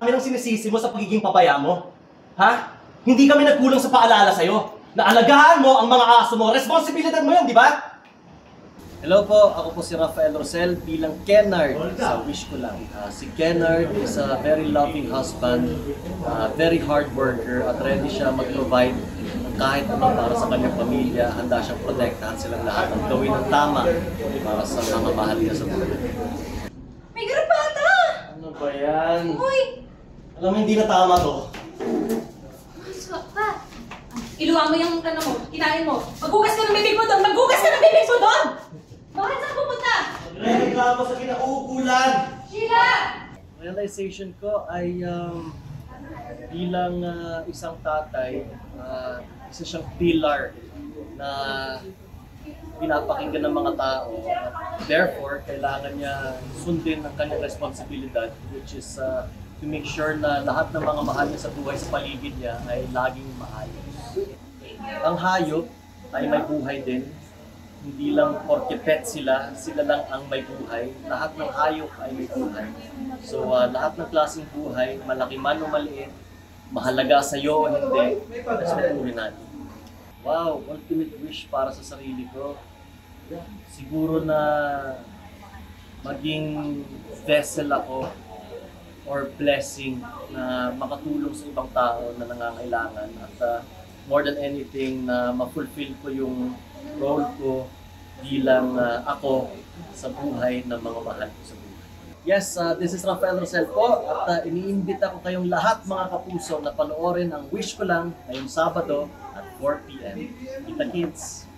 kami nang sinisisi mo sa pagiging pabaya mo. Ha? Hindi kami nagkulang sa paalala sa'yo. Naalagaan mo ang mga aso mo. Responsibilidad mo yun, di ba? Hello po, ako po si Rafael Rosel bilang Kennard sa Wish Ko Lang. Si Kennard is a very loving husband, very hard worker at ready siya mag-provide kahit ano para sa kanyang pamilya. Handa siyang protektahan silang lahat at gawin ng tama para sa mga mahal niya sa buhay. May garapata! Ano ba yan? Uy! Alam mo, hindi na tama to. Masok pa! Iluwa mo yung ano mo, kinain mo. Maghugas ka ng bibig mo doon! Maghugas ka ng bibig mo doon! Bakit saan pupunta? Nagreklamo sa kinauukulan! Sheila! Realization ko ay bilang isang tatay, isa siyang pillar na pinapakinggan ng mga tao. Therefore, kailangan niya sundin ang kanyang responsibilidad, which is to make sure na lahat ng mga mahal niya sa buhay sa paligid niya ay laging maayos. Ang hayop ay may buhay din. Hindi lang porke pet sila, sila lang ang may buhay. Lahat ng hayop ay may buhay. So lahat ng klaseng buhay, malaki man o maliit, mahalaga sa iyo o hindi, respetuhin natin. Wow, ultimate wish para sa sarili ko. Siguro na maging vessel ako or blessing na makatulong sa ibang tao na nangangailangan at more than anything na ma-fulfill ko yung role ko bilang ako sa buhay ng mga mahal ko sa buhay. Yes, this is Rafael Rosel po at iniimbita ko kayong lahat mga kapuso na panoorin ang Wish Ko Lang ngayong Sabado at 4 PM. Kita kids!